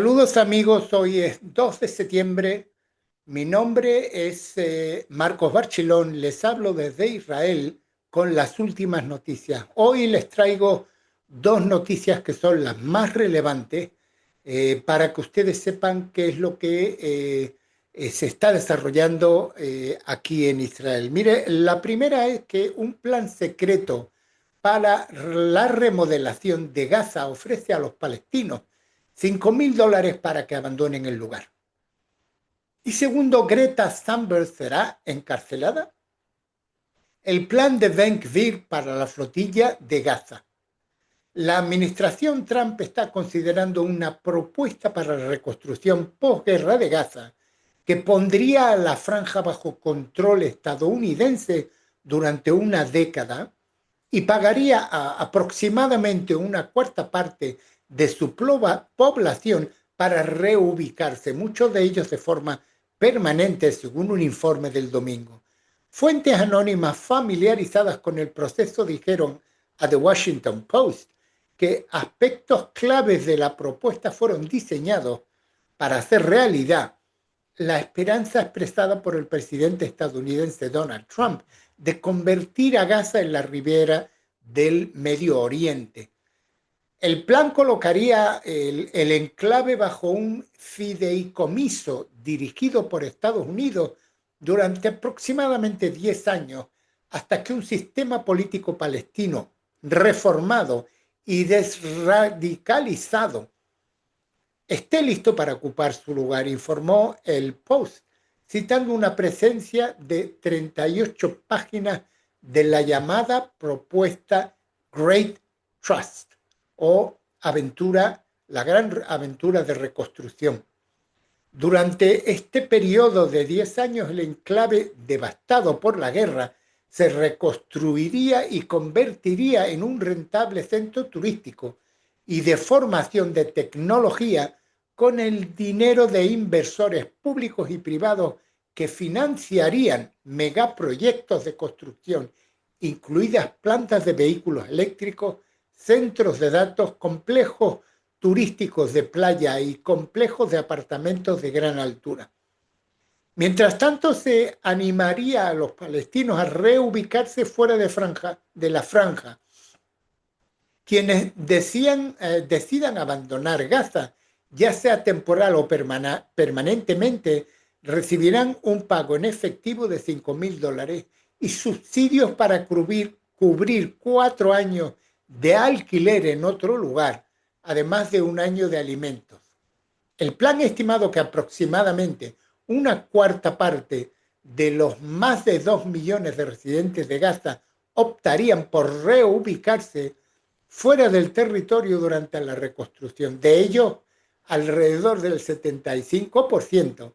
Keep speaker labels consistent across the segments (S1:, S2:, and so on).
S1: Saludos amigos, hoy es 2 de septiembre. Mi nombre es Marcos Barchilón, les hablo desde Israel con las últimas noticias. Hoy les traigo dos noticias que son las más relevantes para que ustedes sepan qué es lo que se está desarrollando aquí en Israel. Mire, la primera es que un plan secreto para la remodelación de Gaza ofrece a los palestinos $5.000 para que abandonen el lugar. Y segundo, Greta Thunberg será encarcelada. El plan de Ben-Gvir para la flotilla de Gaza. La administración Trump está considerando una propuesta para la reconstrucción posguerra de Gaza que pondría a la franja bajo control estadounidense durante una década y pagaría a aproximadamente una cuarta parte de su población para reubicarse, muchos de ellos de forma permanente, según un informe del domingo. Fuentes anónimas familiarizadas con el proceso dijeron a The Washington Post que aspectos claves de la propuesta fueron diseñados para hacer realidad la esperanza expresada por el presidente estadounidense Donald Trump de convertir a Gaza en la ribera del Medio Oriente. El plan colocaría el enclave bajo un fideicomiso dirigido por Estados Unidos durante aproximadamente 10 años, hasta que un sistema político palestino reformado y desradicalizado esté listo para ocupar su lugar, informó el Post, citando una presencia de 38 páginas de la llamada propuesta Great Trust o la gran aventura de reconstrucción. Durante este periodo de 10 años, el enclave devastado por la guerra se reconstruiría y convertiría en un rentable centro turístico y de formación de tecnología con el dinero de inversores públicos y privados que financiarían megaproyectos de construcción, incluidas plantas de vehículos eléctricos, centros de datos, complejos turísticos de playa y complejos de apartamentos de gran altura. Mientras tanto, se animaría a los palestinos a reubicarse fuera de la franja. Quienes decidan abandonar Gaza, ya sea temporal o permanentemente, recibirán un pago en efectivo de $5.000 y subsidios para cubrir 4 años de alquiler en otro lugar, además de un año de alimentos. El plan estimado que aproximadamente una cuarta parte de los más de 2 millones de residentes de Gaza optarían por reubicarse fuera del territorio durante la reconstrucción. De ellos, alrededor del 75%,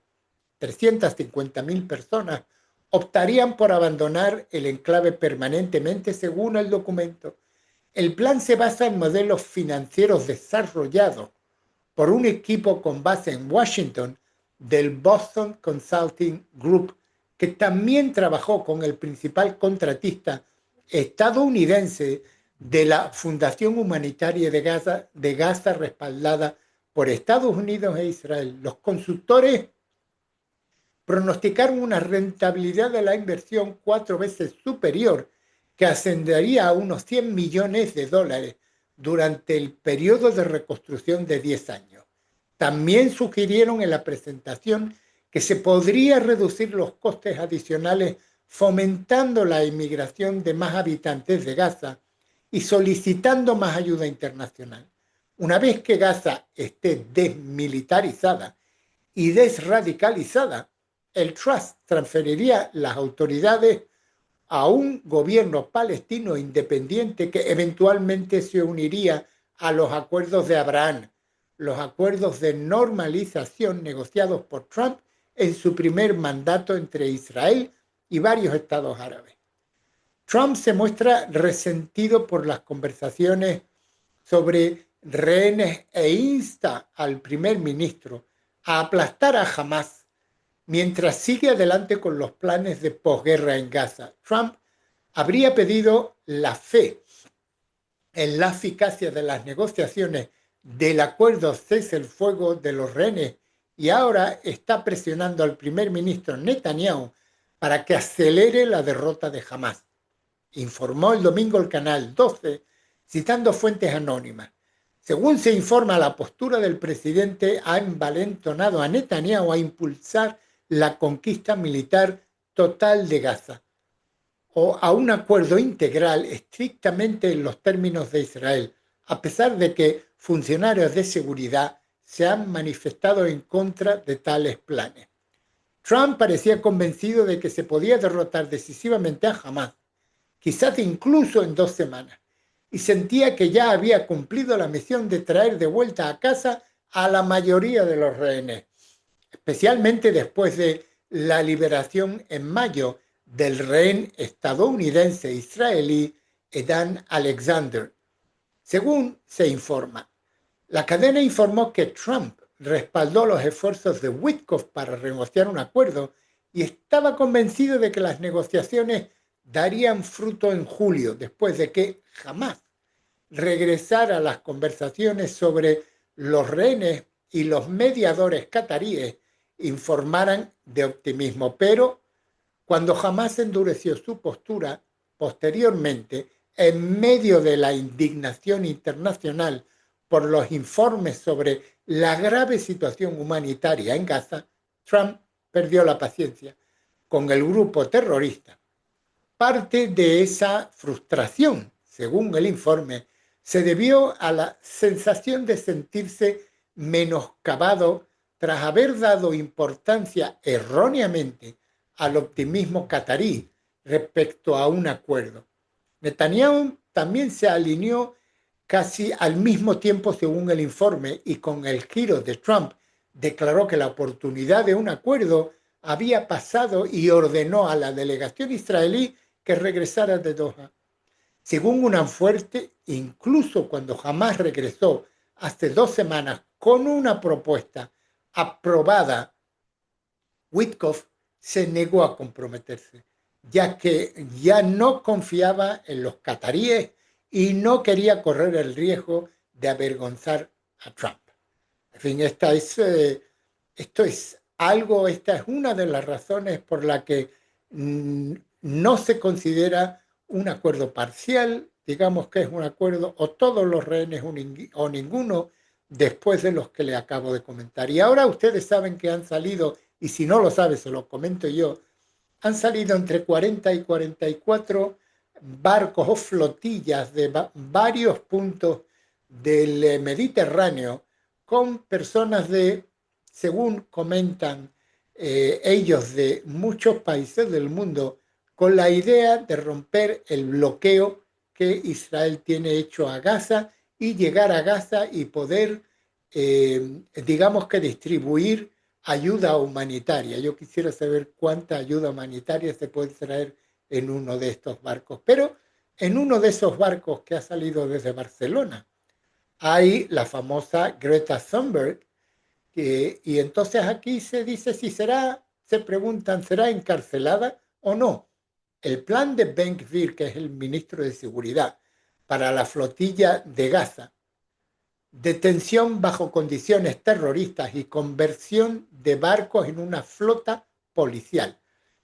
S1: 350.000 personas, optarían por abandonar el enclave permanentemente, según el documento. El plan se basa en modelos financieros desarrollados por un equipo con base en Washington del Boston Consulting Group, que también trabajó con el principal contratista estadounidense de la Fundación Humanitaria de Gaza respaldada por Estados Unidos e Israel. Los consultores pronosticaron una rentabilidad de la inversión 4 veces superior, que ascendería a unos $100 millones durante el periodo de reconstrucción de 10 años. También sugirieron en la presentación que se podría reducir los costes adicionales fomentando la inmigración de más habitantes de Gaza y solicitando más ayuda internacional. Una vez que Gaza esté desmilitarizada y desradicalizada, el Trust transferiría las autoridades a un gobierno palestino independiente que eventualmente se uniría a los acuerdos de Abraham, los acuerdos de normalización negociados por Trump en su primer mandato entre Israel y varios estados árabes. Trump se muestra resentido por las conversaciones sobre rehenes e insta al primer ministro a aplastar a Hamás mientras sigue adelante con los planes de posguerra en Gaza. Trump habría pedido la fe en la eficacia de las negociaciones del acuerdo cese el fuego de los rehenes y ahora está presionando al primer ministro Netanyahu para que acelere la derrota de Hamás, informó el domingo el canal 12, citando fuentes anónimas. Según se informa, la postura del presidente ha envalentonado a Netanyahu a impulsar la conquista militar total de Gaza o a un acuerdo integral estrictamente en los términos de Israel, a pesar de que funcionarios de seguridad se han manifestado en contra de tales planes. Trump parecía convencido de que se podía derrotar decisivamente a Hamás, quizás incluso en 2 semanas, y sentía que ya había cumplido la misión de traer de vuelta a casa a la mayoría de los rehenes, especialmente después de la liberación en mayo del rehén estadounidense-israelí Edan Alexander. Según se informa, la cadena informó que Trump respaldó los esfuerzos de Witkoff para negociar un acuerdo y estaba convencido de que las negociaciones darían fruto en julio, después de que jamás regresara a las conversaciones sobre los rehenes y los mediadores cataríes informaran de optimismo. Pero cuando Hamás endureció su postura posteriormente, en medio de la indignación internacional por los informes sobre la grave situación humanitaria en Gaza, Trump perdió la paciencia con el grupo terrorista. Parte de esa frustración, según el informe, se debió a la sensación de sentirse menoscabado tras haber dado importancia erróneamente al optimismo catarí respecto a un acuerdo. Netanyahu también se alineó casi al mismo tiempo, según el informe, y con el giro de Trump, declaró que la oportunidad de un acuerdo había pasado y ordenó a la delegación israelí que regresara de Doha. Según una fuente, incluso cuando Hamás regresó hace 2 semanas con una propuesta aprobada, Witkoff se negó a comprometerse, ya que ya no confiaba en los cataríes y no quería correr el riesgo de avergonzar a Trump. En fin, esta es una de las razones por la que no se considera un acuerdo parcial, digamos que es un acuerdo o todos los rehenes o ninguno, después de los que le acabo de comentar. Y ahora ustedes saben que han salido, y si no lo saben, se lo comento yo, han salido entre 40 y 44 barcos o flotillas de varios puntos del Mediterráneo con personas según comentan ellos, de muchos países del mundo, con la idea de romper el bloqueo que Israel tiene hecho a Gaza y llegar a Gaza y poder, digamos que distribuir ayuda humanitaria. Yo quisiera saber cuánta ayuda humanitaria se puede traer en uno de estos barcos. Pero en uno de esos barcos que ha salido desde Barcelona hay la famosa Greta Thunberg, y entonces aquí se dice si se preguntan, ¿será encarcelada o no? El plan de Ben-Gvir, que es el ministro de Seguridad, para la flotilla de Gaza, detención bajo condiciones terroristas y conversión de barcos en una flota policial.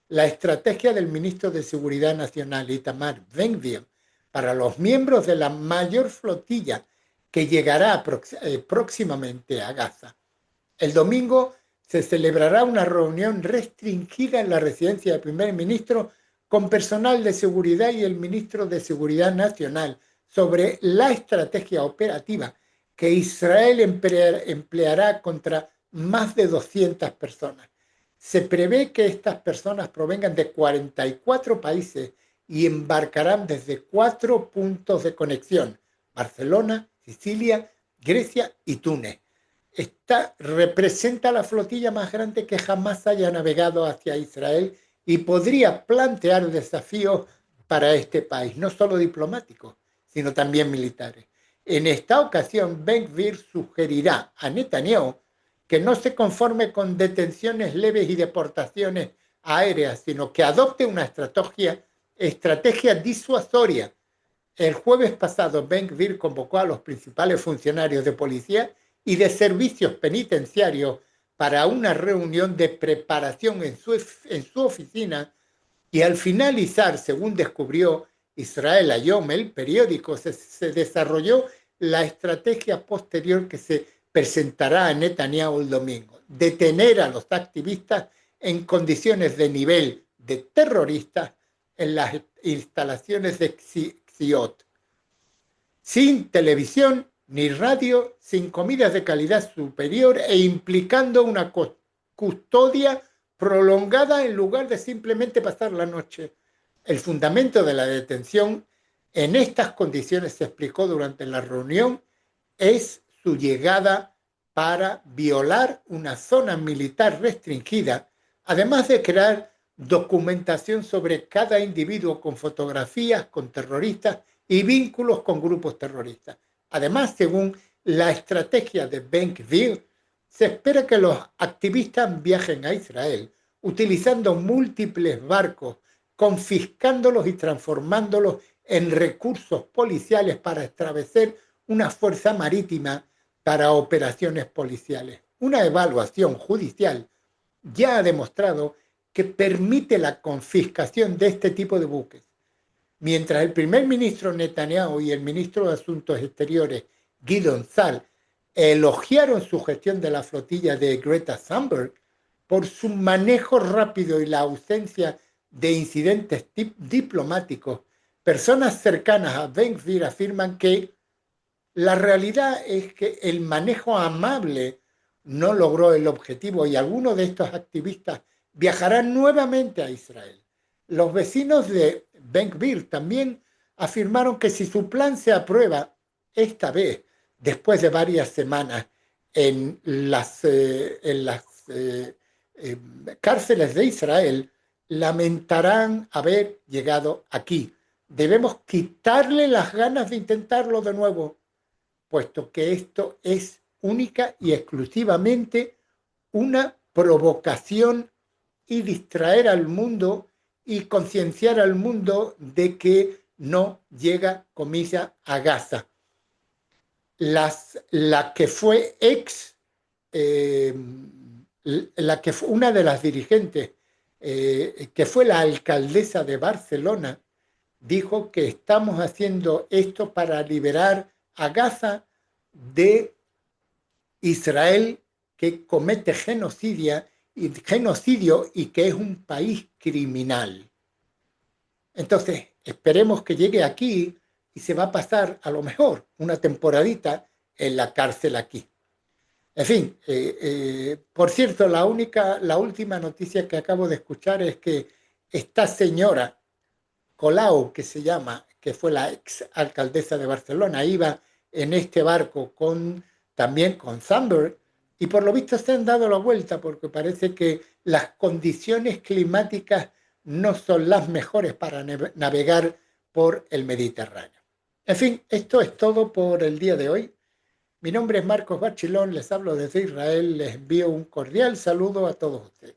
S1: La estrategia del ministro de Seguridad Nacional, Itamar Ben-Gvir, para los miembros de la mayor flotilla que llegará próximamente a Gaza. El domingo se celebrará una reunión restringida en la residencia del primer ministro con personal de seguridad y el ministro de Seguridad Nacional sobre la estrategia operativa que Israel empleará contra más de 200 personas. Se prevé que estas personas provengan de 44 países y embarcarán desde 4 puntos de conexión: Barcelona, Sicilia, Grecia y Túnez. Esta representa la flotilla más grande que jamás haya navegado hacia Israel y podría plantear desafíos para este país, no solo diplomáticos, sino también militares. En esta ocasión, Ben-Gvir sugerirá a Netanyahu que no se conforme con detenciones leves y deportaciones aéreas, sino que adopte una estrategia disuasoria El jueves pasado, Ben-Gvir convocó a los principales funcionarios de policía y de servicios penitenciarios para una reunión de preparación en su oficina y al finalizar, según descubrió Israel Hayom, el periódico, se desarrolló la estrategia posterior que se presentará a Netanyahu el domingo: detener a los activistas en condiciones de nivel de terroristas en las instalaciones de Xiot, sin televisión ni radio, sin comidas de calidad superior e implicando una custodia prolongada en lugar de simplemente pasar la noche. El fundamento de la detención en estas condiciones, se explicó durante la reunión, es su llegada para violar una zona militar restringida, además de crear documentación sobre cada individuo con fotografías con terroristas y vínculos con grupos terroristas. Además, según la estrategia de Ben-Gvir, se espera que los activistas viajen a Israel utilizando múltiples barcos, confiscándolos y transformándolos en recursos policiales para establecer una fuerza marítima para operaciones policiales. Una evaluación judicial ya ha demostrado que permite la confiscación de este tipo de buques. Mientras el primer ministro Netanyahu y el ministro de Asuntos Exteriores, Gideon Sa'ar, elogiaron su gestión de la flotilla de Greta Thunberg por su manejo rápido y la ausencia de incidentes diplomáticos, personas cercanas a Ben-Gvir afirman que la realidad es que el manejo amable no logró el objetivo y algunos de estos activistas viajarán nuevamente a Israel. Los vecinos de Ben-Gvir también afirmaron que si su plan se aprueba esta vez, después de varias semanas en las cárceles de Israel, lamentarán haber llegado aquí. Debemos quitarle las ganas de intentarlo de nuevo, puesto que esto es única y exclusivamente una provocación y distraer al mundo y concienciar al mundo de que no llega comida a Gaza. La que fue una de las dirigentes, que fue la alcaldesa de Barcelona, dijo que estamos haciendo esto para liberar a Gaza de Israel, que comete genocidio y que es un país criminal. Entonces, esperemos que llegue aquí y se va a pasar a lo mejor una temporadita en la cárcel aquí. En fin, por cierto, la última noticia que acabo de escuchar es que esta señora Colau, que se llama, que fue la ex alcaldesa de Barcelona, iba en este barco también con Thunberg, y por lo visto se han dado la vuelta porque parece que las condiciones climáticas no son las mejores para navegar por el Mediterráneo. En fin, esto es todo por el día de hoy. Mi nombre es Marcos Bachilón, les hablo desde Israel, les envío un cordial saludo a todos ustedes.